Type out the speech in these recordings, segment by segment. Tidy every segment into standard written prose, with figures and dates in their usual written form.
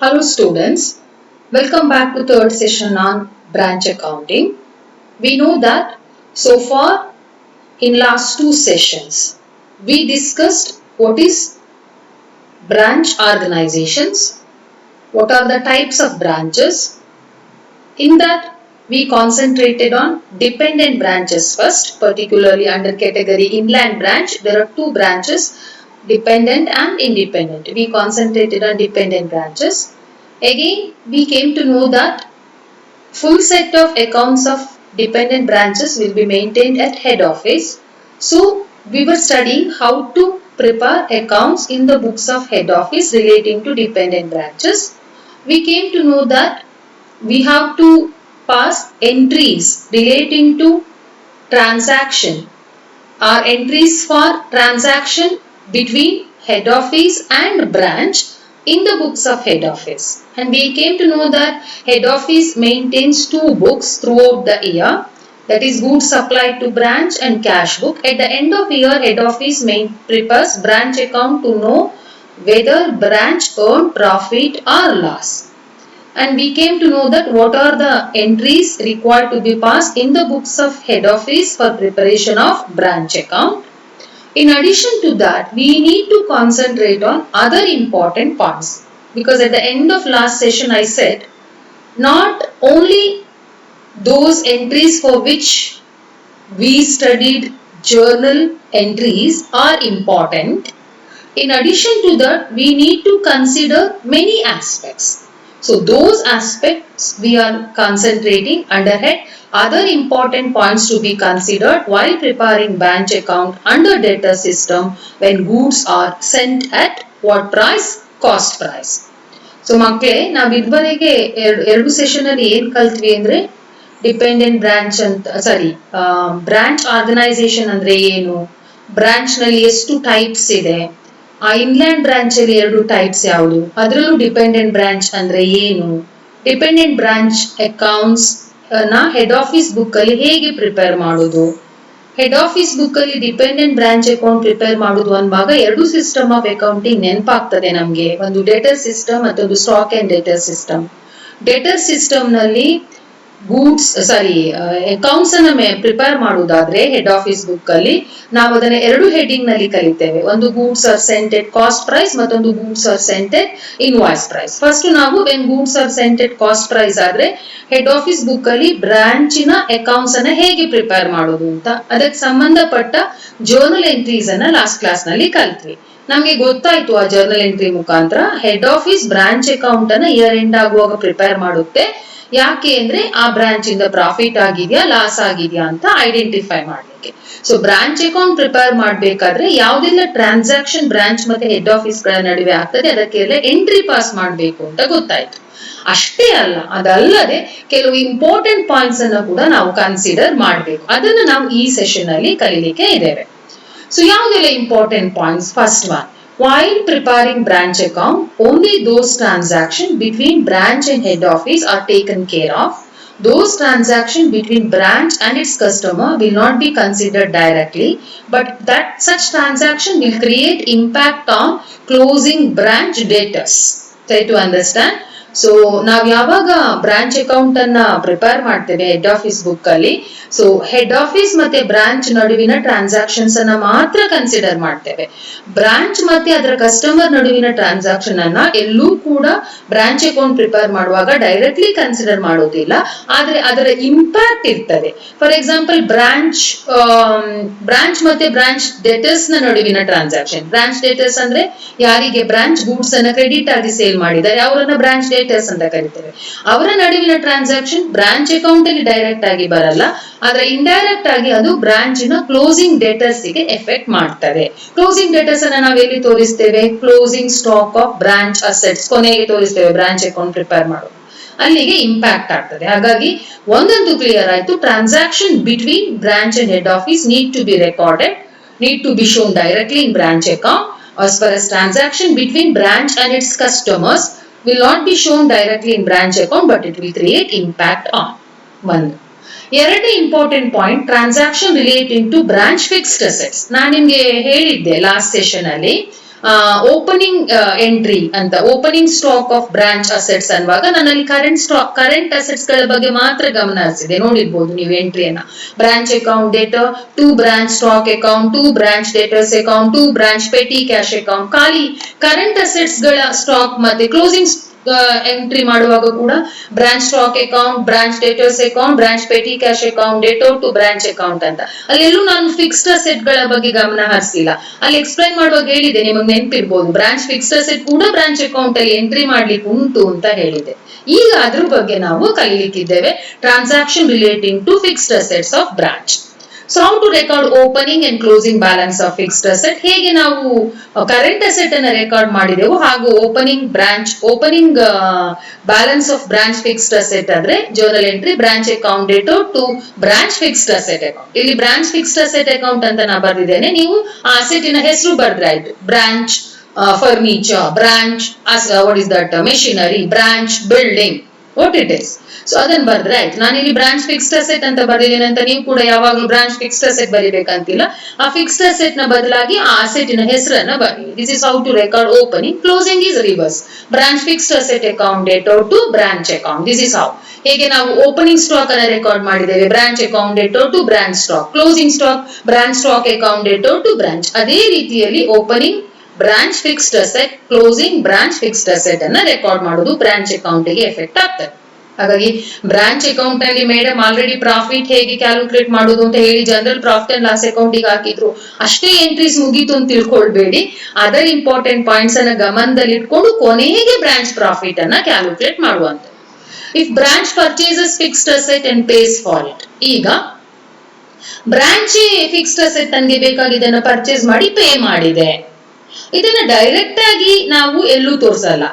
Hello students, welcome back to third session on branch accounting. We know that so far in last two sessions we discussed what is branch organizations, what are the types of branches. In that we concentrated on dependent branches first, particularly under category inland branch. There are two branches, dependent and independent. We concentrated on dependent branches. Again, we came to know that full set of accounts of dependent branches will be maintained at head office. So, we were studying how to prepare accounts in the books of head office relating to dependent branches. We came to know that we have to pass entries relating to transaction. Our entries for transaction between head office and branch in the books of head office. And we came to know that head office maintains two books throughout the year, that is goods supplied to branch and cash book. At the end of year, head office prepares branch account to know whether branch earned profit or loss. And we came to know that what are the entries required to be passed in the books of head office for preparation of branch account. In addition to that, we need to concentrate on other important points, because at the end of last session I said not only those entries for which we studied journal entries are important. In addition to that, we need to consider many aspects. So those aspects we are concentrating under head other important points to be considered while preparing branch account under debtor system when goods are sent at what price? Cost price. So ಮಕ್ಕಳೇ ನಾವು ಇದುವರೆಗೆ ಎರಡು session ಅಲ್ಲಿ ಏನ್ ಕಲ್ತ್ವಿ ಅಂದ್ರೆ dependent branch ಅಂತ branch organisation ಅಂದ್ರೆ ಏನು, ಬ್ರಾಂಚ್ ನಲ್ಲಿ ಎಷ್ಟು ಟೈಪ್ಸ್ ಇದೆ, ಆ ಇನ್ಲ್ಯಾಂಡ್ ಬ್ರಾಂಚ್ ಅಲ್ಲಿ ಎರಡು ಟೈಪ್ಸ್ ಯಾವುದು, ಅದರಲ್ಲೂ ಡಿಪೆಂಡೆಂಟ್ ಬ್ರಾಂಚ್ ಅಂದ್ರೆ ಏನು, ಡಿಪೆಂಡೆಂಟ್ ಬ್ರಾಂಚ್ ಅಕೌಂಟ್ಸ್ ನ ಹೆಡ್ ಆಫೀಸ್ ಬುಕ್ ಅಲ್ಲಿ ಹೇಗೆ ಪ್ರಿಪೇರ್ ಮಾಡೋದು, ಹೆಡ್ ಆಫೀಸ್ ಬುಕ್ ಅಲ್ಲಿ ಡಿಪೆಂಡೆಂಟ್ ಬ್ರಾಂಚ್ ಅಕೌಂಟ್ ಪ್ರಿಪೇರ್ ಮಾಡುದು ಅಂದಾಗ ಎರಡು ಸಿಸ್ಟಮ್ ಆಫ್ ಅಕೌಂಟಿಂಗ್ ನೆನಪಾಗ್ತದೆ ನಮ್ಗೆ. ಒಂದು ಡೇಟರ್ ಸಿಸ್ಟಮ್ ಮತ್ತೊಂದು stock and debtor system. Debtor system ನಲ್ಲಿ ಅಕೌಂಟ್ಸ್ ಅನ್ನ ಪ್ರಿಪೇರ್ ಮಾಡುವುದಾದ್ರೆ ಹೆಡ್ ಆಫೀಸ್ ಬುಕ್ ಅಲ್ಲಿ ನಾವು ಅದನ್ನ ಎರಡು ಹೆಡಿಂಗ್ ನಲ್ಲಿ ಕಲಿತೇವೆ. ಒಂದು goods are sent at cost price, ಮತ್ತೊಂದು goods are sent at invoice price. First ನಾವು when goods are sent at cost price ಆದ್ರೆ ಹೆಡ್ ಆಫೀಸ್ ಬುಕ್ ಅಲ್ಲಿ ಬ್ರಾಂಚಿನ ಅಕೌಂಟ್ಸ್ ಅನ್ನ ಹೇಗೆ ಪ್ರಿಪೇರ್ ಮಾಡೋದು ಅಂತ ಅದಕ್ಕೆ ಸಂಬಂಧಪಟ್ಟ ಜರ್ನಲ್ ಎಂಟ್ರೀಸ್ ಅನ್ನ ಲಾಸ್ಟ್ ಕ್ಲಾಸ್ ನಲ್ಲಿ ಕಲ್ತ್ವಿ. ನಮ್ಗೆ ಗೊತ್ತಾಯ್ತು ಆ ಜರ್ನಲ್ ಎಂಟ್ರಿ ಮುಖಾಂತರ ಹೆಡ್ ಆಫೀಸ್ ಬ್ರಾಂಚ್ ಅಕೌಂಟ್ ಅನ್ನ ಇಯರ್ ಎಂಡ್ ಆಗುವಾಗ ಪ್ರಿಪೇರ್ ಮಾಡುತ್ತೆ. ಯಾಕೆ ಅಂದ್ರೆ ಆ ಬ್ರಾಂಚ್ ಇಂದ ಪ್ರಾಫಿಟ್ ಆಗಿದ್ಯಾ ಲಾಸ್ ಆಗಿದ್ಯಾ ಅಂತ ಐಡೆಂಟಿಫೈ ಮಾಡ್ಲಿಕ್ಕೆ. ಸೊ ಬ್ರಾಂಚ್ ಅಕೌಂಟ್ ಪ್ರಿಪೇರ್ ಮಾಡ್ಬೇಕಾದ್ರೆ ಯಾವ್ದೆಲ್ಲ ಟ್ರಾನ್ಸಾಕ್ಷನ್ ಬ್ರಾಂಚ್ ಮತ್ತೆ ಹೆಡ್ ಆಫೀಸ್ ಗಳ ನಡುವೆ ಆಗ್ತದೆ ಅದಕ್ಕೆಲ್ಲ ಎಂಟ್ರಿ ಪಾಸ್ ಮಾಡ್ಬೇಕು ಅಂತ ಗೊತ್ತಾಯ್ತು. ಅಷ್ಟೇ ಅಲ್ಲ, ಅದಲ್ಲದೆ ಕೆಲವು ಇಂಪಾರ್ಟೆಂಟ್ ಪಾಯಿಂಟ್ಸ್ ಅನ್ನ ಕೂಡ ನಾವು ಕನ್ಸಿಡರ್ ಮಾಡ್ಬೇಕು. ಅದನ್ನ ನಾವು ಈ ಸೆಷನ್ ಅಲ್ಲಿ ಕಲಿಲಿಕ್ಕೆ ಇದ್ದೇವೆ. ಸೊ ಯಾವ್ದೆಲ್ಲ important points? First one, while preparing branch account, only those transactions between branch and head office are taken care of. Those transactions between branch and its customer will not be considered directly, but that such transaction will create impact on closing branch debtors. Try to understand. So ನಾವ್ ಯಾವಾಗ branch account ಅನ್ನ prepare ಮಾಡ್ತೇವೆ head office book ಅಲ್ಲಿ, so head office ಮತ್ತೆ branch ನಡುವಿನ transactions ಅನ್ನ ಮಾತ್ರ consider ಮಾಡ್ತೇವೆ. ಬ್ರಾಂಚ್ ಮತ್ತೆ ಅದರ ಕಸ್ಟಮರ್ ನಡುವಿನ ಟ್ರಾನ್ಸಾಕ್ಷನ್ ಅನ್ನ ಎಲ್ಲೂ ಕೂಡ ಬ್ರಾಂಚ್ ಅಕೌಂಟ್ ಪ್ರಿಪೇರ್ ಮಾಡುವಾಗ ಡೈರೆಕ್ಟ್ಲಿ ಕನ್ಸಿಡರ್ ಮಾಡೋದಿಲ್ಲ, ಆದ್ರೆ ಅದರ ಇಂಪ್ಯಾಕ್ಟ್ ಇರ್ತದೆ. ಫಾರ್ ಎಕ್ಸಾಂಪಲ್ ಬ್ರಾಂಚ್ ಮತ್ತೆ ಬ್ರಾಂಚ್ ಡೆಟರ್ಸ್ ನ ನಡುವಿನ ಟ್ರಾನ್ಸಾಕ್ಷನ್. ಬ್ರಾಂಚ್ ಡೆಟರ್ಸ್ ಅಂದ್ರೆ ಯಾರಿಗೆ ಬ್ರಾಂಚ್ ಗೂಡ್ಸ್ ಅನ್ನ ಕ್ರೆಡಿಟ್ ಆಗಿ ಸೇಲ್ ಮಾಡಿದ್ದಾರೆ ಅವರನ್ನ ಬ್ರಾಂಚ್ ಅಂತ ಕರಿತೇವೆ. ಅವರ ನಡುವಿನ ಟ್ರಾನ್ಸಾಕ್ಷನ್ ಬ್ರಾಂಚ್ ಅಕೌಂಟ್ ಅಲ್ಲಿ ಡೈರೆಕ್ಟ್ ಆಗಿ ಬರಲ್ಲ, ಆದ್ರೆ ಇಂಡೈರೆಕ್ಟ್ ಆಗಿ ಅದು ಬ್ರಾಂಚಿನ ಕ್ಲೋಸಿಂಗ್ ಡೇಟರ್ಸ್ ಗೆ ಎಫೆಕ್ಟ್ ಮಾಡ್ತದೆ. ಕ್ಲೋಸಿಂಗ್ ಡೇಟರ್ಸ್ ಅನ್ನ ನಾವು ಎಲ್ಲಿ ತೋರಿಸ್ತೇವೆ? Closing stock of branch assets ಕೊನೆಗೆ ತೋರಿಸ್ತೇವೆ ಬ್ರಾಂಚ್ ಅಕೌಂಟ್ ಪ್ರಿಪೇರ್ ಮಾಡೋದು, ಅಲ್ಲಿಗೆ ಇಂಪ್ಯಾಕ್ಟ್ ಆಗ್ತದೆ. ಹಾಗಾಗಿ ಒಂದಂತೂ ಕ್ಲಿಯರ್ ಆಯ್ತು, transaction between branch and head office need to be recorded, need to be shown directly in branch account. As far as transaction between branch and its customers will not be shown directly in branch account, but it will create impact on. ಒಂದು ಎರಡನೇ important point, transaction relating to branch fixed assets. ನಾನು ನಿಮ್ಗೆ ಹೇಳಿದ್ದೆ last session ಅಲ್ಲಿ opening entry ಅಂತ opening stock of branch assets ಅನ್ನುವಾಗ ನನ್ನಲ್ಲಿ current assets ಗಳ ಬಗ್ಗೆ ಮಾತ್ರ ಗಮನ ಹರಿಸಿದೆ. ನೋಡಿರ್ಬೋದು ನೀವು ಎಂಟ್ರಿಯನ್ನ. Branch account debtor, to branch stock account, to branch debtors account, to branch petty cash account. ಖಾಲಿ ಕರೆಂಟ್ ಅಸೆಟ್ಸ್ ಗಳ ಸ್ಟಾಕ್ ಮತ್ತೆ ಕ್ಲೋಸಿಂಗ್ ಎಂಟ್ರಿ ಮಾಡುವಾಗ ಕೂಡ branch stock account, branch debtors account, branch petty cash account, debtor to branch account ಅಂತ. ಅಲ್ಲೆಲ್ಲೂ ನಾನು fixed asset ಗಳ ಬಗ್ಗೆ ಗಮನ ಹರಿಸಿಲ್ಲ. ಅಲ್ಲಿ ಎಕ್ಸ್ಪ್ಲೈನ್ ಮಾಡುವಾಗ ಹೇಳಿದೆ, ನಿಮಗೆ ನೆನಪಿರ್ಬೋದು, ಬ್ರಾಂಚ್ ಫಿಕ್ಸ್ಡ್ ಅಸೆಟ್ ಕೂಡ ಬ್ರಾಂಚ್ ಅಕೌಂಟ್ ಅಲ್ಲಿ ಎಂಟ್ರಿ ಮಾಡ್ಲಿಕ್ಕೆ ಉಂಟು ಅಂತ ಹೇಳಿದೆ. ಈಗ ಅದ್ರ ಬಗ್ಗೆ ನಾವು ಕಲಿಲಿಕ್ಕಿದ್ದೇವೆ, transaction relating to fixed assets of branch. So how to record opening and closing balance of fixed asset. ಹೇಗೆ ನಾವು ಕರೆಂಟ್ ಅಸೆಟ್ ಅನ್ನ ರೆಕಾರ್ಡ್ ಮಾಡಿದೆವು, ಹಾಗೂ opening balance of branch fixed asset ಅಂದ್ರೆ journal entry branch account debtor to branch fixed asset account. ಇಲ್ಲಿ branch fixed asset account ಅಂತ ನಾ ಬರ್ದಿದ್ದೇನೆ, ನೀವು ಆ ಅಸೆಟಿನ ಹೆಸರು ಬರ್ದ್ರೆ ಆಯ್ತು. Branch furniture, branch what is that machinery, branch building, what it is. So ಅದನ್ನ ಬರ್ದ್ರೆ ಆಯ್ತು. ನಾನು ಇಲ್ಲಿ ಬ್ರಾಂಚ್ ಫಿಕ್ಸ್ಡ್ ಅಸೆಟ್ ಅಂತ ಬರ್ದಿದ್ದೇನೆ ಅಂತ ನೀವು ಕೂಡ ಯಾವಾಗಲೂ ಬ್ರಾಂಚ್ ಫಿಕ್ಸ್ಡ್ ಅಸೆಟ್ ಬರಿಬೇಕಂತಿಲ್ಲ. ಆ ಫಿಕ್ಸ್ಡ್ ಅಸೆಟ್ ನ ಬದಲಾಗಿ ಆ ಅಸೆಟಿನ ಹೆಸರನ್ನ ಬರಿ. This is how to record opening. Closing is reverse. Branch fixed asset account debtor to branch account. This is how. ಹೇಗೆ ನಾವು ಓಪನಿಂಗ್ ಸ್ಟಾಕ್ ಅನ್ನ ರೆಕಾರ್ಡ್ ಮಾಡಿದ್ದೇವೆ, branch account debtor to branch stock, closing stock branch stock account debtor to branch. ಅದೇ ರೀತಿಯಲ್ಲಿ opening branch fixed asset, closing branch fixed asset ಅನ್ನ record ಮಾಡೋದು branch account ಗೆ effect ಆಗ್ತದೆ. ಹಾಗಾಗಿ ಬ್ರಾಂಚ್ ಅಕೌಂಟ್ ಅಲ್ಲಿ ಮೇಡಮ್ ಆಲ್ರೆಡಿ ಪ್ರಾಫಿಟ್ ಹೇಗೆ ಕ್ಯಾಲ್ಕುಲೇಟ್ ಮಾಡೋದು ಅಂತ ಹೇಳಿ general profit and loss account ಗೆ ಹಾಕಿದ್ರು. ಅಷ್ಟೇ ಎಂಟ್ರೀಸ್ ಮುಗೀತು ಅಂತ ತಿಳ್ಕೊಳ್ಬೇಡಿ. ಅದರ್ ಇಂಪಾರ್ಟೆಂಟ್ ಪಾಯಿಂಟ್ಸ್ ಅನ್ನ ಗಮನದಲ್ಲಿ ಇಟ್ಕೊಂಡು ಕೊನೆಗೆ ಬ್ರಾಂಚ್ ಪ್ರಾಫಿಟ್ ಅನ್ನ ಕ್ಯಾಲ್ಕುಲೇಟ್ ಮಾಡುವಂತ. If branch purchases fixed asset and pays for it. ಈಗ ಬ್ರಾಂಚ್ ಫಿಕ್ಸ್ಡ್ ಅಸೆಟ್ ನನಗೆ ಬೇಕಾಗಿದ್ದನ್ನ ಪರ್ಚೇಸ್ ಮಾಡಿ ಪೇ ಮಾಡಿದೆ. ಇದನ್ನ ಡೈರೆಕ್ಟ್ ಆಗಿ ನಾವು ಎಲ್ಲೂ ತೋರಿಸಲ್ಲ.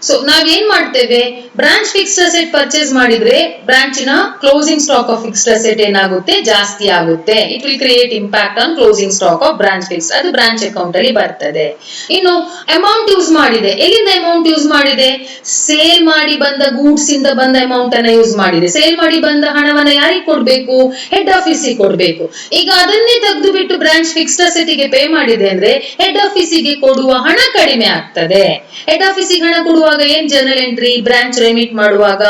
ಸೊ ನಾವೇನ್ ಮಾಡ್ತೇವೆ, ಬ್ರಾಂಚ್ ಫಿಕ್ಸ್ಡ್ ಅಸೆಟ್ ಪರ್ಚೇಸ್ ಮಾಡಿದ್ರೆ ಬ್ರಾಂಚಿನ closing stock of fixed asset ಏನಾಗುತ್ತೆ, ಜಾಸ್ತಿ ಆಗುತ್ತೆ. It will create impact on closing stock of branch fix. ಅದು ಬ್ರಾಂಚ್ ಅಕೌಂಟ್ ಅಲ್ಲಿ ಬರ್ತದೆ. ಇನ್ನು ಅಮೌಂಟ್ ಯೂಸ್ ಮಾಡಿದೆ. ಎಲ್ಲಿಂದ ಅಮೌಂಟ್ ಯೂಸ್ ಮಾಡಿದೆ, ಸೇಲ್ ಮಾಡಿ ಬಂದ ಗೂಡ್ಸ್ ಇಂದ ಬಂದ ಅಮೌಂಟ್ ಅನ್ನ ಯೂಸ್ ಮಾಡಿದೆ. ಸೇಲ್ ಮಾಡಿ ಬಂದ ಹಣವನ್ನ ಯಾರಿಗೆ ಕೊಡ್ಬೇಕು, ಹೆಡ್ ಆಫೀಸಿಗೆ ಕೊಡ್ಬೇಕು. ಈಗ ಅದನ್ನೇ ತೆಗೆದು ಬಿಟ್ಟು ಬ್ರಾಂಚ್ ಫಿಕ್ಸ್ಡ್ ಅಸೆಟ್ ಗೆ ಪೇ ಮಾಡಿದೆ ಅಂದ್ರೆ ಹೆಡ್ ಆಫೀಸಿಗೆ ಕೊಡುವ ಹಣ ಕಡಿಮೆ ಆಗ್ತದೆ. ಹೆಡ್ ಆಫೀಸಿಗೆ ಹಣ ಕೊಡುವಾಗ ಏನ್ ಜರ್ನಲ್ ಎಂಟ್ರಿ, ಬ್ರಾಂಚ್ ರೆಮಿಟ್ ಮಾಡುವಾಗ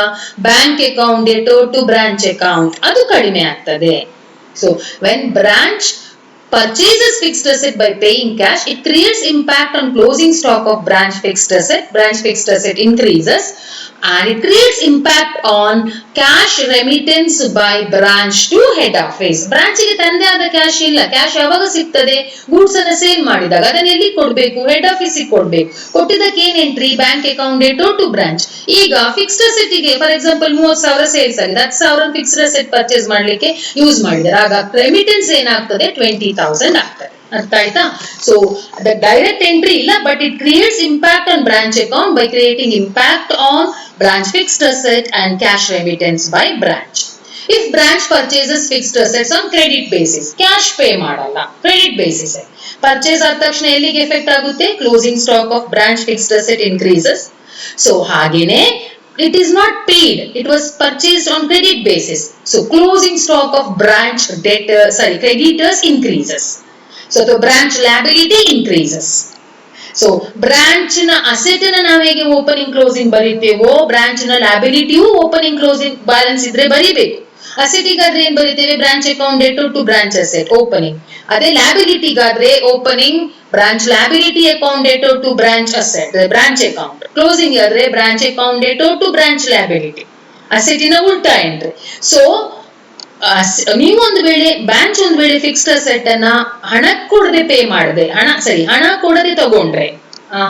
bank account debtor to branch account, ಅದು ಕಡಿಮೆ ಆಗ್ತದೆ. So when branch purchases fixed asset by paying cash, it creates impact on closing stock of branch fixed asset. Branch fixed asset increases and it creates impact on cash remittance by branch to head office. Branch ಗೆ ತಂದೆ ಆದ cash ಇಲ್ಲ. Cash ಯಾವಾಗ ಸಿಗ್ತದೆ, goods ಅನ್ನ sale ಮಾಡಿದಾಗ. ಅದನ್ನ ಎಲ್ಲಿ ಕೊಡ್ಬೇಕು, ಹೆಡ್ ಆಫೀಸಿಗೆ ಕೊಡ್ಬೇಕು. ಕೊಟ್ಟಿದ್ದಕ್ಕೆ ಏನ್ entry, bank account debtor to branch. ಈಗ ಫಿಕ್ಸ್ಡ್ ಅಸೆಟ್ ಗೆ ಫಾರ್ ಎಕ್ಸಾಂಪಲ್ 30,000 ಸೇಲ್ಸ್ ಆಗಿದೆ, 10,000 ಫಿಕ್ಸ್ಡ್ ಅಸೆಟ್ ಪರ್ಚೇಸ್ ಮಾಡ್ಲಿಕ್ಕೆ ಯೂಸ್ ಮಾಡಿದ್ದಾರೆ. ಆಗ ರೆಮಿಟೆನ್ಸ್ ಏನಾಗ್ತದೆ, 20,000 ಆಗ್ತದೆ. ಅರ್ಥ ಆಯ್ತಾ? ಸೊ ದ ಡೈರೆಕ್ಟ್ ಎಂಟ್ರಿ ಇಲ್ಲ, but it creates impact on branch account by creating impact on branch fixed asset and cash remittance by branch. If branch purchases fixed assets on credit basis, cash pay ಮಾಡಲ್ಲ, credit basis. Purchase ಆದ ತಕ್ಷಣ ಎಲ್ಲಿಗೆ effect ಆಗುತ್ತೆ, closing stock of branch fixed asset increases. So ಹಾಗೇನೆ it is not paid, it was purchased on credit basis. So closing stock of branch creditors increases. So the branch liability increases. So branch ನ asset ನ ನಾವು ಹೇಗೆ opening closing ಬರೀತೇವೋ, branch ನ ಲ್ಯಾಬಿಲಿಟಿಯು opening closing balance ಇದ್ರೆ ಬರೀಬೇಕು. ಅಸೆಟಿಗಾದ್ರೆ ಏನ್ ಬರೀತೇವೆ, branch account debtor to branch asset opening. ಅದೇ ಲ್ಯಾಬಿಲಿಟಿಗಾದ್ರೆ opening branch liability account debtor to branch asset branch account. Closing ಆದ್ರೆ branch account debtor to branch liability. ಅಸೆಟಿನ ಉಲ್ಟಾ ಎಂಟ್ರಿ. ಸೊ ನೀವು ಒಂದು ವೇಳೆ ಬ್ರಾಂಚ್ ಒಂದು ವೇಳೆ ಫಿಕ್ಸ್ಡ್ ಅಸೆಟ್ ಅನ್ನ ಹಣ ಕೊಡದೆ ಪೇ ಮಾಡದೆ, ಹಣ ಕೊಡದೆ ತಗೊಂಡ್ರೆ,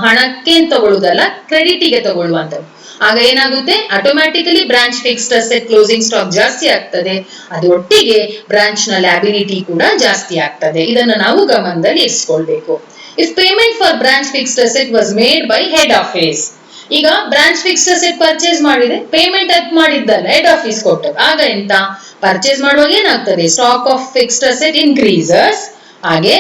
ಹಣಕ್ಕೆ ತಗೊಳ್ಳುದಲ್ಲ, ಕ್ರೆಡಿಟಿಗೆ ತಗೊಳ್ಳುವಂಥದ್ದು, ಆಗ ಏನಾಗುತ್ತೆ, automatically branch fixed asset closing stock ಜಾಸ್ತಿ ಆಗ್ತದೆ. ಅದರೊಟ್ಟಿಗೆ ಬ್ರಾಂಚ್ ನ ಲ್ಯಾಬಿಲಿಟಿ ಕೂಡ ಜಾಸ್ತಿ ಆಗ್ತದೆ. ಇದನ್ನ ನಾವು ಗಮನದಲ್ಲಿ ಇರಿಸಿಕೊಳ್ಬೇಕು. If payment for branch fixed asset was made by head office. ಈಗ ಬ್ರಾಂಚ್ ಫಿಕ್ಸ್ಡ್ ಅಸೆಟ್ ಪರ್ಚೇಸ್ ಮಾಡಿದೆ, ಪೇಮೆಂಟ್ ಅಪ್ ಮಾಡಿದ್ದಲ್ಲ, ಹೆಡ್ ಆಫೀಸ್ ಕೊಟ್ಟರು. ಆಗ ಎಂತ, ಪರ್ಚೇಸ್ ಮಾಡುವಾಗ ಏನಾಗ್ತದೆ, stock of fixed asset increases. ಹಾಗೆ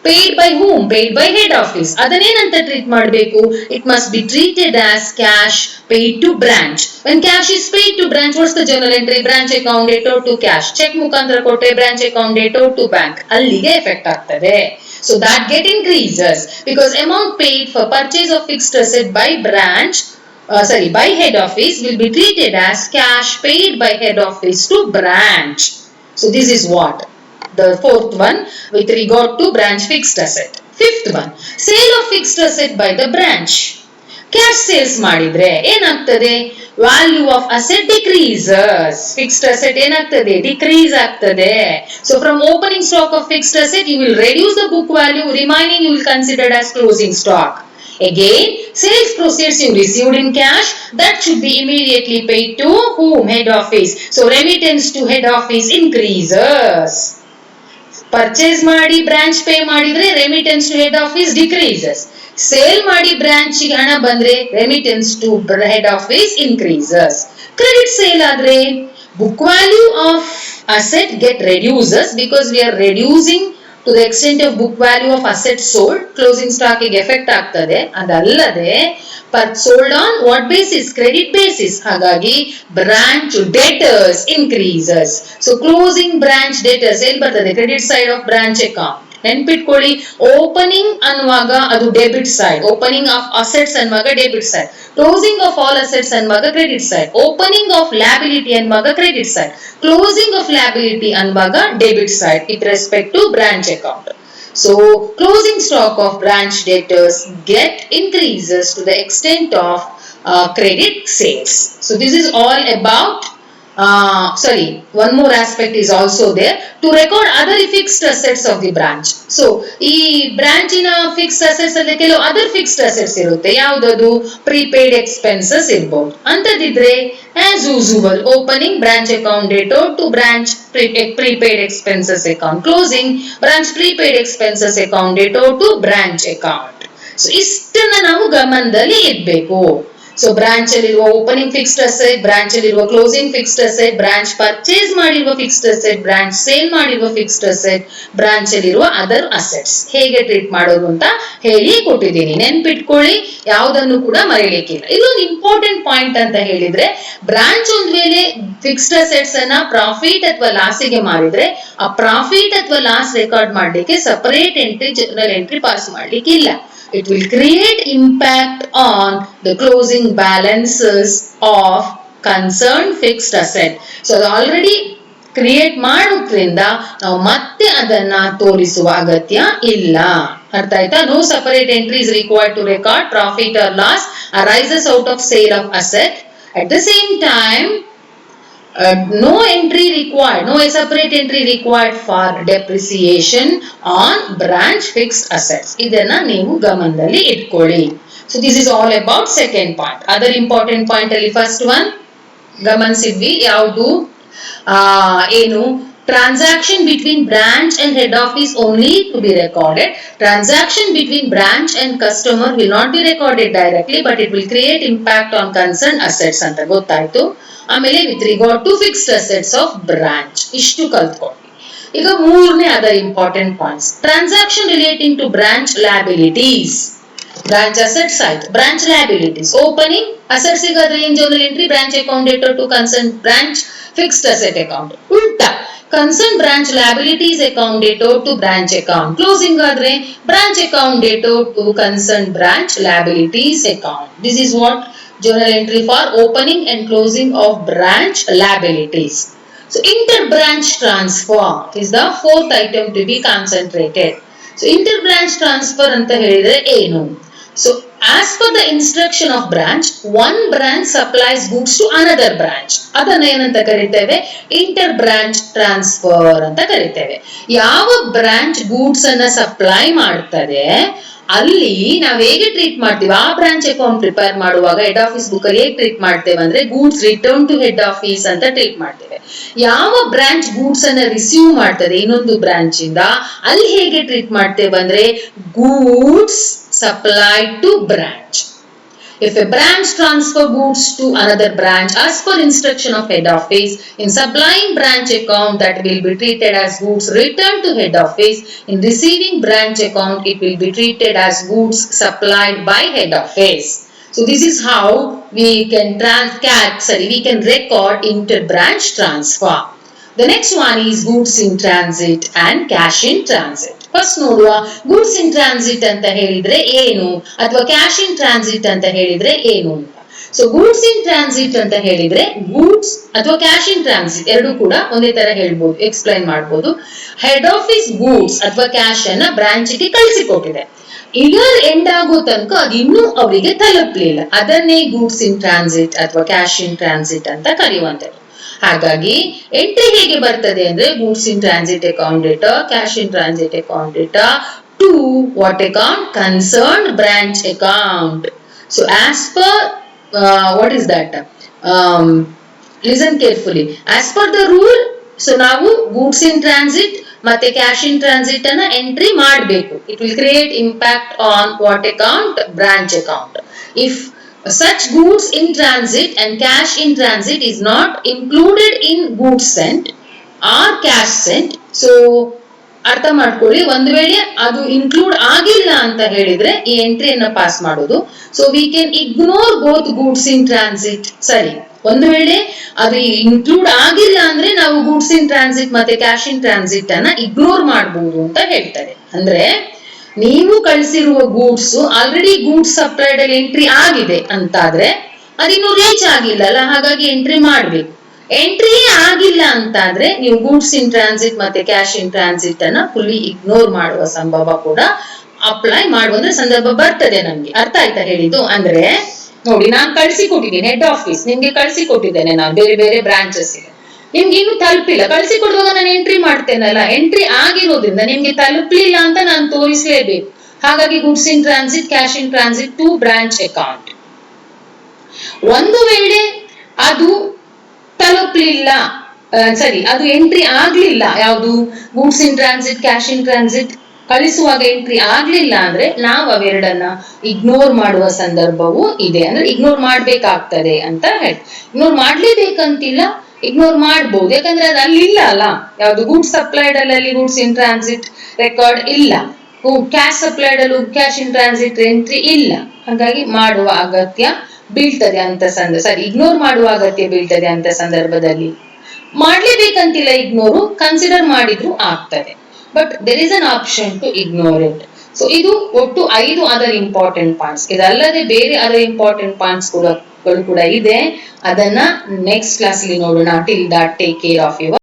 paid by whom, paid by head office. ಅದನ್ನೇನಂತ ಟ್ರೀಟ್ ಮಾಡಬೇಕು, it must be treated as cash paid to branch. When cash is paid to branch, what's the journal entry, branch account debtor to cash. Cheque ಮುಖಾಂತರ ಕೊಟ್ಟರೆ branch account debtor to bank, ಅಲ್ಲಿಗೆ effect ಆಗ್ತದೆ. So that get increases because amount paid for purchase of fixed asset by by head office will be treated as cash paid by head office to branch. So this is what? The fourth one with regard to branch fixed asset. Fifth one, sale of fixed asset by the branch. Cash sales ಮಾಡಿದ್ರೆ ಏನಾಗ್ತದೆ value of asset decreases fixed asset ಏನಾಗ್ತದೆ decrease ಆಗ್ತದೆ so from opening stock of fixed asset you will reduce the book value remaining you will considered as closing stock again sales proceeds you received in cash that should be immediately paid to whom head office so remittance to head office increases purchase ಮಾಡಿ branch pay ಮಾಡಿದ್ರೆ remittance to head office decreases sale ಮಾಡಿ branch ಗೆ ಹಣ ಬಂದ್ರೆ remittance to head office increases credit sale ಆದ್ರೆ book value of asset get reduces because we are reducing to the extent of book value of assets sold closing stock ಗೆ effect ಆಗ್ತದೆ ಅದಲ್ಲದೆ sold on what basis credit basis ಹಾಗಾಗಿ branch debtors increases so closing branch debtors ಎಲ್ಲಿ ಬರ್ತದೆ credit side of branch account ನೆನ್ಪಿಟ್ಕೊಳ್ಳಿ opening ಅನ್ನುವಾಗ ಅದು debit side opening of assets ಅನ್ನುವಾಗ debit side closing of all assets ಅನ್ನುವಾಗ credit side opening of liability ಅನ್ನುವಾಗ credit side closing of liability ಅನ್ನುವಾಗ debit side with respect to branch account so closing stock of branch debtors get increases to the extent of credit sales so this is all about one more aspect is also there to record other fixed assets of the branch so ee branch ina fixed assets alle kelu other fixed assets irutte yaudadu prepaid expenses irbodu antadidre as usual opening branch account debtor to branch prepaid expenses account closing branch prepaid expenses account debtor to branch account so istana ನಾವು ಗಮನದಲ್ಲಿ ಇಡಬೇಕು so branch ಅಲ್ಲಿರುವ opening fixed asset branch ಅಲ್ಲಿರುವ closing fixed asset branch purchase ಮಾಡಿರುವ fixed asset branch sale ಮಾಡಿರುವ fixed asset branch ಅಲ್ಲಿರುವ other assets ಹೇಗೆ treat ಮಾಡೋದು ಅಂತ ಹೇಳಿ ಕೊಟ್ಟಿದ್ದೀನಿ ನೆನ್ಪಿಟ್ಕೊಳ್ಳಿ ಯಾವುದನ್ನು ಕೂಡ ಮರೆಯಲಿಕ್ಕಿಲ್ಲ ಇದೊಂದು ಇಂಪಾರ್ಟೆಂಟ್ ಪಾಯಿಂಟ್ ಅಂತ ಹೇಳಿದ್ರೆ ಬ್ರಾಂಚ್ ಒಂದ್ ವೇಳೆ ಫಿಕ್ಸ್ಡ್ ಅಸೆಟ್ಸ್ ಅನ್ನ ಪ್ರಾಫಿಟ್ ಅಥವಾ ಲಾಸಿಗೆ ಮಾರಿದ್ರೆ ಆ ಪ್ರಾಫಿಟ್ ಅಥವಾ ಲಾಸ್ ರೆಕಾರ್ಡ್ ಮಾಡ್ಲಿಕ್ಕೆ separate entry general entry pass ಮಾಡ್ಲಿಕ್ಕಿಲ್ಲ it will create impact on the closing balances of concerned fixed asset so ಅದು already ಕ್ರಿಯೇಟ್ ಮಾಡೋದ್ರಿಂದ ನಾವು ಮತ್ತೆ ಅದನ್ನ ತೋರಿಸುವ ಅಗತ್ಯ ಇಲ್ಲ ಅರ್ಥ ಆಯ್ತಾ no separate entry is required to record profit or loss arises out of sale of asset at the same time no entry required no separate entry required for depreciation on branch fixed assets ಇದನ್ನ ನೀವು ಗಮನದಲ್ಲಿ ಇಟ್ಕೊಳ್ಳಿ so this is all about second point other important point ಅಲ್ಲಿ first one ಗಮನಿಸಿದ್ವಿ ಯಾವುದು ಏನು transaction between branch and head office only to be recorded transaction between branch and customer will not be recorded directly but it will create impact on concerned assets ಅಂತ ಗೊತ್ತಾಯ್ತು ಆಮೇಲೆ with regard to fixed assets of branch ಇಷ್ಟು ಕಲ್ತ್ಕೊಳ್ಳಿ ಈಗ ಮೂರನೇ other important points transaction relating to branch liabilities branch assets side branch liabilities opening assets ಸಿಗಾದ್ರೆ in journal entry branch account debtor to concerned branch fixed asset account ಉಲ್ಟಾ concerned branch liabilities account debtor to branch account closing adre branch account debtor to concerned branch liabilities account this is what journal entry for opening and closing of branch liabilities so inter branch transfer is the fourth item to be concentrated so inter branch transfer anta helidre enu so as per the instruction of branch one branch supplies goods to another branch ಅದನ್ನ ಏನಂತ ಕರೀತೇವೆ inter branch transfer ಅಂತ ಕರೀತೇವೆ ಯಾವ branch goods ಅನ್ನ supply ಮಾಡ್ತದೆ ಅಲ್ಲಿ ನಾವ್ ಹೇಗೆ treat ಮಾಡ್ತೀವಿ ಆ ಬ್ರಾಂಚ್ ಅಕೌಂಟ್ ಪ್ರಿಪೇರ್ ಮಾಡುವಾಗ ಹೆಡ್ ಆಫೀಸ್ ಬುಕ್ ಅಲ್ಲಿ ಹೇಗೆ ಟ್ರೀಟ್ ಮಾಡ್ತೇವೆ ಅಂದ್ರೆ goods return to head office ಅಂತ ಟ್ರೀಟ್ ಮಾಡ್ತೇವೆ ಯಾವ ಬ್ರಾಂಚ್ ಗೂಡ್ಸ್ ಅನ್ನ ರಿಸೀವ್ ಮಾಡ್ತದೆ ಇನ್ನೊಂದು ಬ್ರಾಂಚ್ ಇಂದ ಅಲ್ಲಿ ಹೇಗೆ ಟ್ರೀಟ್ ಮಾಡ್ತೇವೆ ಅಂದ್ರೆ goods supplied to branch if a branch transfer goods to another branch as per instruction of head office in supplying branch account that will be treated as goods returned to head office in receiving branch account it will be treated as goods supplied by head office so this is how we can record inter branch transfer the next one is goods in transit and cash in transit first ನೋಡುವ, goods in transit ಅಂತ ಹೇಳಿದ್ರೆ ಏನು ಅಥವಾ cash in transit ಅಂತ ಹೇಳಿದ್ರೆ ಏನು ಅಂತ. So goods in transit ಅಂತ ಹೇಳಿದ್ರೆ ಗೂಡ್ಸ್ ಅಥವಾ ಕ್ಯಾಶ್ ಇನ್ ಟ್ರಾನ್ಸಿಟ್ ಎರಡು ಕೂಡ ಒಂದೇ ತರ ಹೇಳ್ಬೋದು, ಎಕ್ಸ್ಪ್ಲೈನ್ ಮಾಡಬಹುದು. ಹೆಡ್ ಆಫೀಸ್ ಗೂಡ್ಸ್ ಅಥವಾ ಕ್ಯಾಶ್ ಅನ್ನ ಬ್ರಾಂಚ್ಗೆ ಕಳಿಸಿಕೊಟ್ಟಿದೆ, ಇಯರ್ ಎಂಡ್ ಆಗೋ ತನಕ ಅದು ಇನ್ನೂ ಅವರಿಗೆ ತಲುಪಲಿಲ್ಲ, ಅದನ್ನೇ ಗೂಡ್ಸ್ ಇನ್ ಟ್ರಾನ್ಸಿಟ್ ಅಥವಾ ಕ್ಯಾಶ್ ಇನ್ ಟ್ರಾನ್ಸಿಟ್ ಅಂತ ಕರೆಯುವಂತದ್ದು. ಹಾಗಾಗಿ ಎಂಟ್ರಿ ಹೇಗೆ ಬರ್ತದೆ ಅಂದ್ರೆ goods in transit account data, cash in transit account data to what account, concerned branch account. So as per what is that, listen carefully, as per the rule. So ನಾವು goods in transit ಮತ್ತೆ cash in transit ಅನ್ನ entry ಮಾಡಬೇಕು. It will create impact on what account, branch account. If such goods in transit and cash in transit is not included in goods sent or cash sent, so ಅರ್ಥ ಮಾಡ್ಕೊಳ್ಳಿ, ಒಂದು ವೇಳೆ ಅದು include ಆಗಿಲ್ಲ ಅಂತ ಹೇಳಿದ್ರೆ ಈ ಎಂಟ್ರಿಯನ್ನ ಪಾಸ್ ಮಾಡೋದು. So we can ignore both goods in transit. ಸರಿ, ಒಂದು ವೇಳೆ ಅದು ಇನ್ಕ್ಲೂಡ್ ಆಗಿಲ್ಲ ಅಂದ್ರೆ ನಾವು ಗೂಡ್ಸ್ ಇನ್ ಟ್ರಾನ್ಸಿಟ್ ಮತ್ತೆ ಕ್ಯಾಶ್ ಇನ್ ಟ್ರಾನ್ಸಿಟ್ ಅನ್ನ ಇಗ್ನೋರ್ ಮಾಡಬಹುದು ಅಂತ ಹೇಳ್ತಾರೆ. ಅಂದ್ರೆ ನೀವು ಕಳಿಸಿರುವ ಗೂಡ್ಸ್ ಆಲ್ರೆಡಿ ಗೂಡ್ಸ್ ಸಪ್ಲೈಡ್ ಅಲ್ಲಿ ಎಂಟ್ರಿ ಆಗಿದೆ ಅಂತಾದ್ರೆ ಅದಿನ್ನೂ ರೀಚ್ ಆಗಿಲ್ಲಲ್ಲ, ಹಾಗಾಗಿ ಎಂಟ್ರಿ ಮಾಡ್ಬೇಕು. ಎಂಟ್ರಿ ಆಗಿಲ್ಲ ಅಂತಾದ್ರೆ ನೀವು ಗೂಡ್ಸ್ ಇನ್ ಟ್ರಾನ್ಸಿಟ್ ಮತ್ತೆ ಕ್ಯಾಶ್ ಇನ್ ಟ್ರಾನ್ಸಿಟ್ ಅನ್ನ ಫುಲ್ಲಿ ಇಗ್ನೋರ್ ಮಾಡುವ ಸಂಭವ ಕೂಡ ಅಪ್ಲೈ ಮಾಡುವಂದ್ರೆ ಸಂದರ್ಭ ಬರ್ತದೆ ನಮ್ಗೆ. ಅರ್ಥ ಆಯ್ತಾ ಹೇಳಿದ್ದು? ಅಂದ್ರೆ ನೋಡಿ, ನಾನು ಕಳಿಸಿಕೊಟ್ಟಿದ್ದೀನಿ ಹೆಡ್ ಆಫೀಸ್, ನಿಮ್ಗೆ ಕಳಿಸಿಕೊಟ್ಟಿದ್ದೇನೆ ನಾನು ಬೇರೆ ಬೇರೆ ಬ್ರಾಂಚಸ್ ಗೆ, ನಿಮ್ಗೆ ಇನ್ನು ತಲುಪಿಲ್ಲ, ಕಳಿಸಿಕೊಡುವಾಗ ನಾನು ಎಂಟ್ರಿ ಮಾಡ್ತೇನಲ್ಲ, ಎಂಟ್ರಿ ಆಗಿರೋದ್ರಿಂದ ನಿಮ್ಗೆ ತಲುಪಲಿಲ್ಲ ಅಂತ ನಾನು ತೋರಿಸಲೇಬೇಕು. ಹಾಗಾಗಿ goods in transit, cash in transit to branch account. ಒಂದು ವೇಳೆ ಅದು ತಲುಪಲಿಲ್ಲ, ಸರಿ, ಅದು ಎಂಟ್ರಿ ಆಗ್ಲಿಲ್ಲ, ಯಾವುದು goods in transit, cash in transit ಕಳಿಸುವಾಗ ಎಂಟ್ರಿ ಆಗ್ಲಿಲ್ಲ ಅಂದ್ರೆ ನಾವು ಅವೆರಡನ್ನ ಇಗ್ನೋರ್ ಮಾಡುವ ಸಂದರ್ಭವೂ ಇದೆ. ಅಂದ್ರೆ ಇಗ್ನೋರ್ ಮಾಡ್ಬೇಕಾಗ್ತದೆ ಅಂತ ಹೇಳಿ, ಇಗ್ನೋರ್ ಮಾಡ್ಲೇಬೇಕಂತಿಲ್ಲ, ಇಗ್ನೋರ್ ಮಾಡಬಹುದು. ಯಾಕಂದ್ರೆ ಅದು ಅಲ್ಲಿ ಇಲ್ಲ ಅಲ್ಲ, ಯಾವ್ದು ಗೂಡ್ಸ್ ಸಪ್ಲೈಡ್ ಅಲ್ಲಿ ಗೂಡ್ಸ್ ಇನ್ ಟ್ರಾನ್ಸಿಟ್ ರೆಕಾರ್ಡ್ ಇಲ್ಲ, ಕ್ಯಾಶ್ ಸಪ್ಲೈಡ್ ಅಲ್ಲೂ ಕ್ಯಾಶ್ ಇನ್ ಟ್ರಾನ್ಸಿಟ್ ಎಂಟ್ರಿ ಇಲ್ಲ, ಹಾಗಾಗಿ ಮಾಡುವ ಅಗತ್ಯ ಬೀಳ್ತದೆ ಅಂತ ಸರಿ, ಇಗ್ನೋರ್ ಮಾಡುವ ಅಗತ್ಯ ಬೀಳ್ತದೆ ಅಂತ ಸಂದರ್ಭದಲ್ಲಿ. ಮಾಡ್ಲೇಬೇಕಂತಿಲ್ಲ ಇಗ್ನೋರು, ಕನ್ಸಿಡರ್ ಮಾಡಿದ್ರು ಆಗ್ತದೆ, but there is an option to ignore it. So ಇದು ಒಟ್ಟು 5 ಅದರ್ ಇಂಪಾರ್ಟೆಂಟ್ ಪಾಯಿಂಟ್ಸ್. ಇದಲ್ಲದೆ ಬೇರೆ ಅದರ್ ಇಂಪಾರ್ಟೆಂಟ್ ಪಾಯಿಂಟ್ಸ್ ಕೂಡ ಇದೆ, ಅದನ್ನ ನೆಕ್ಸ್ಟ್ ಕ್ಲಾಸ್ ಅಲ್ಲಿ ನೋಡೋಣ. Till that take care of your